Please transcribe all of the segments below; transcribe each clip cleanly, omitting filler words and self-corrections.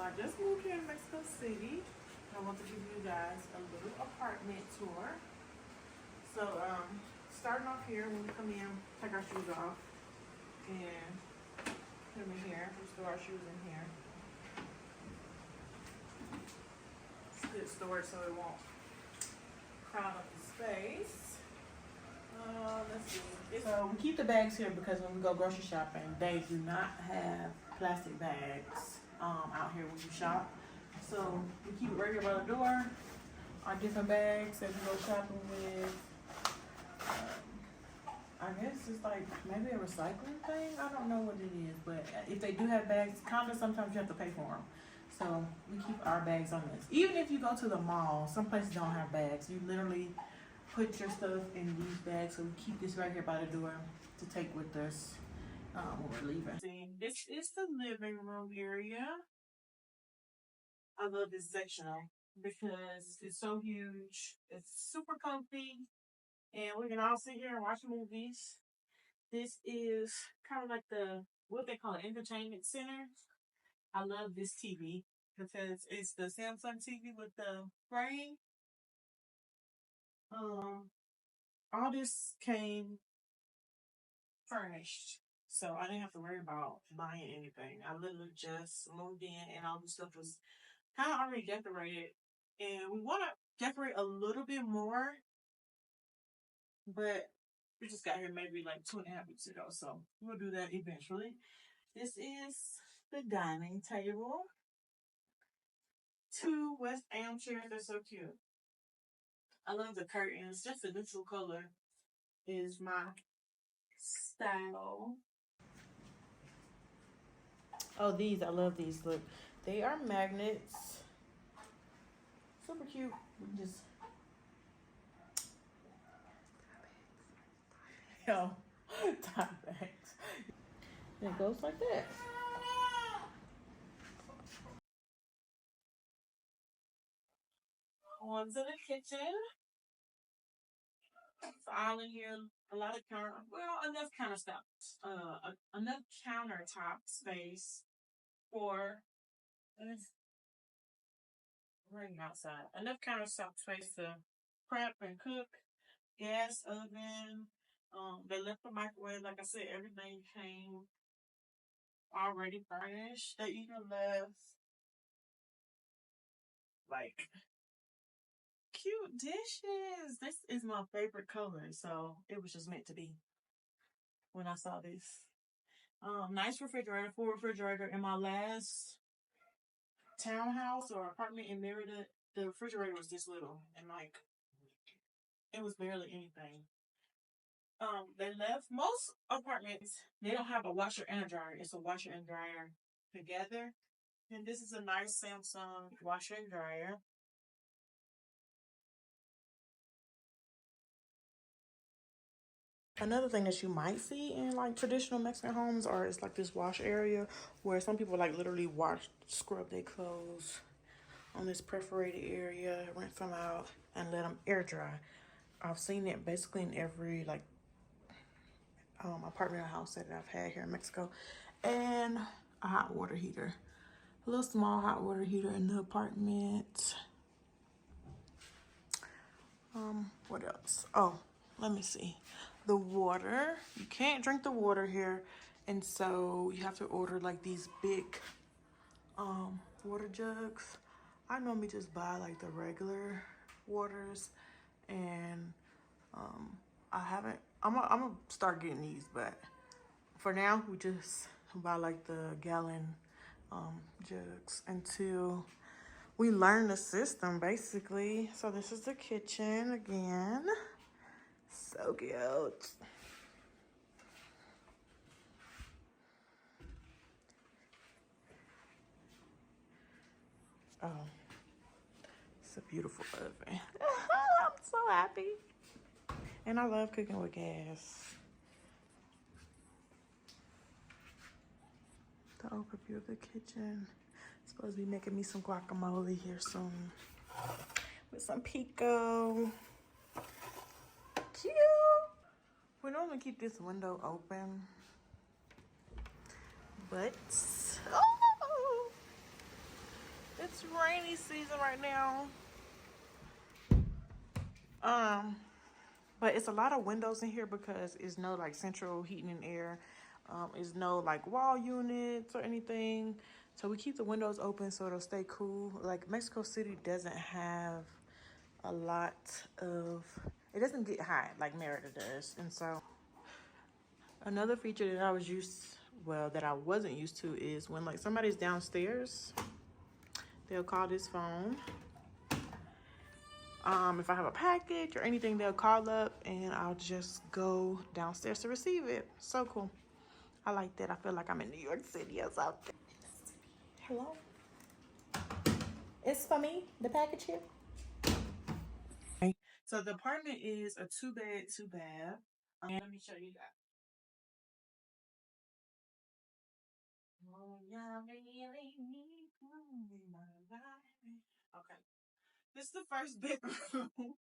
I just moved here in Mexico City. I want to give you guys a little apartment tour. So, starting off here, when we come in, take our shoes off and put them in here. We store our shoes in here. It's good storage so it won't crowd up the space. Let's see. So we keep the bags here because when we go grocery shopping, they do not have plastic bags out here when you shop. So we keep it right here by the door. Our different bags that we go shopping with. I guess it's like maybe a recycling thing. I don't know what it is, but if they do have bags, kind of sometimes you have to pay for them. So we keep our bags on this. Even if you go to the mall, some places don't have bags. You literally put your stuff in these bags. So we keep this right here by the door to take with us when we're leaving. See, this is the living room area. I love this sectional because it's so huge. It's super comfy. And we can all sit here and watch movies. This is kind of like what they call an entertainment center. I love this TV because it's the Samsung TV with the frame. All this came furnished, so I didn't have to worry about buying anything. I literally just moved in, and all the stuff was kind of already decorated. And we want to decorate a little bit more, but we just got here maybe like 2.5 weeks ago, so we'll do that eventually. This is the dining table. 2 West Am chairs. They're so cute. I love the curtains. Just a neutral color is my style. Oh, these. I love these. Look. They are magnets. Super cute. Just. Yo. Top bags. And it goes like that. On to the kitchen. So all in here, a lot of enough enough countertop space for right outside. Enough countertop space to prep and cook. Gas oven. They left the microwave. Like I said, everything came already furnished. They even left like cute dishes. This is my favorite color, so it was just meant to be when I saw this. Nice refrigerator, full refrigerator. In my last townhouse or apartment in Merida, the refrigerator was this little, and like it was barely anything. They left most apartments. They don't have a washer and a dryer. It's a washer and dryer together. And this is a nice Samsung washer and dryer. Another thing that you might see in like traditional Mexican homes is like this wash area where some people like literally scrub their clothes on this perforated area, rinse them out, and let them air dry. I've seen it basically in every like apartment or house that I've had here in Mexico. And a hot water heater. A little small hot water heater in the apartment. What else? Oh, let me see. The water. You can't drink the water here. And so you have to order like these big water jugs. I normally just buy like the regular waters. And I'm gonna start getting these, but for now we just buy like the gallon jugs until we learn the system basically. So this is the kitchen again. So cute. Oh, it's a beautiful oven. I'm so happy. And I love cooking with gas. The overview of the kitchen. Supposed to be making me some guacamole here soon. With some pico. Cute. We normally keep this window open. But, oh! It's rainy season right now. But it's a lot of windows in here because it's no like central heating and air. It's no like wall units or anything. So we keep the windows open so it'll stay cool. Like Mexico City doesn't have a lot of, it doesn't get hot like Merida does. And so another feature that I wasn't used to is when like somebody's downstairs, they'll call this phone. If I have a package or anything, they'll call up and I'll just go downstairs to receive it. So cool. I like that. I feel like I'm in New York City or something. Hello? It's for me, the package here. Okay. So the apartment is a 2-bed, 2-bath. Let me show you that. Okay. This is the first bedroom.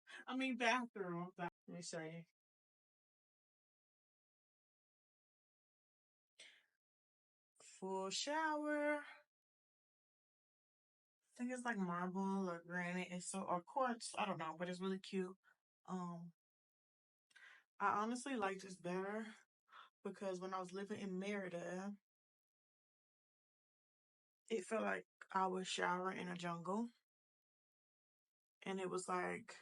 Bathroom. Let me show you. Full shower. I think it's like marble or granite. Or quartz. I don't know, but it's really cute. I honestly like this better because when I was living in Merida, it felt like I was showering in a jungle. And it was like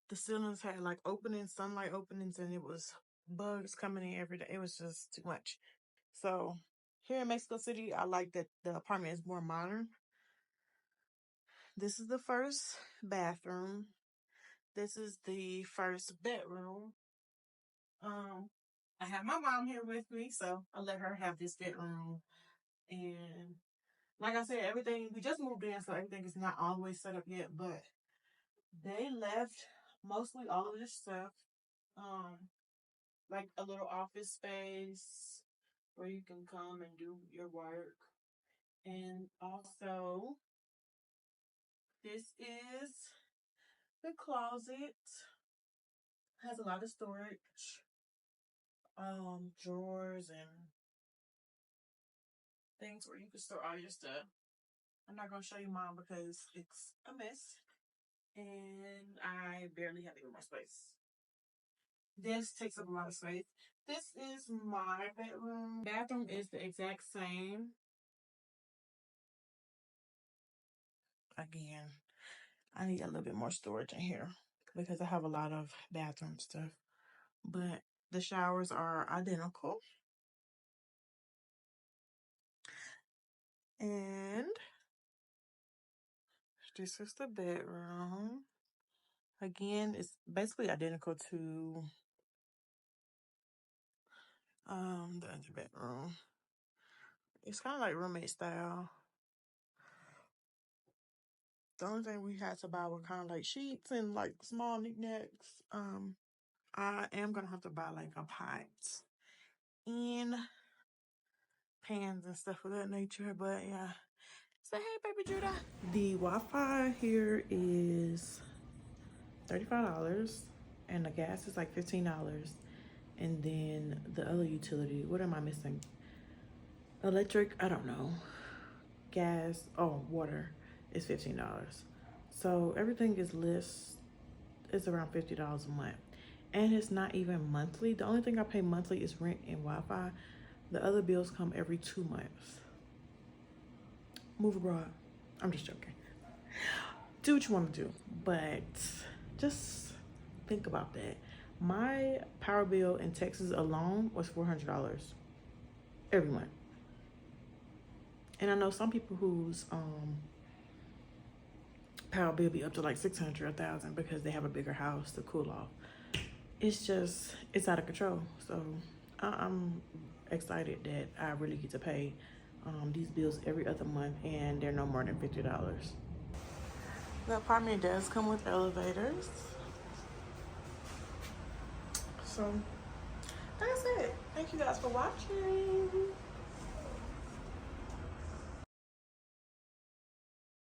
the ceilings had like sunlight openings, and it was bugs coming in every day. It was just too much. So here in Mexico City, I like that the apartment is more modern. This is the first bathroom. This is the first bedroom. I have my mom here with me, so I let her have this bedroom. And like I said, we just moved in, so everything is not always set up yet, but they left mostly all of this stuff. Like a little office space where you can come and do your work. And also, this is the closet. Has a lot of storage, drawers and things where you can store all your stuff. I'm not gonna show you mine because it's a mess and I barely have any more space. This takes up a lot of space. This is my bedroom. Bathroom is the exact same. Again, I need a little bit more storage in here because I have a lot of bathroom stuff. But the showers are identical. And this is the bedroom. Again, it's basically identical to the other bedroom. It's kind of like roommate style. The only thing we had to buy were kind of like sheets and like small knickknacks. I am gonna have to buy like a pot and pans and stuff of that nature. But yeah. Say hey, baby Judah. The Wi-Fi here is $35 and the gas is like $15. And then the other utility, what am I missing? Electric, I don't know. Gas, water is $15. So everything is it's around $50 a month. And it's not even monthly. The only thing I pay monthly is rent and Wi-Fi. The other bills come every 2 months. Move abroad. I'm just joking. Do what you want to do. But just think about that. My power bill in Texas alone was $400 every month. And I know some people whose power bill be up to like $600 or $1,000 because they have a bigger house to cool off. It's out of control. So I'm excited that I really get to pay these bills every other month, and they're no more than $50. The apartment does come with elevators. So that's it. Thank you guys for watching.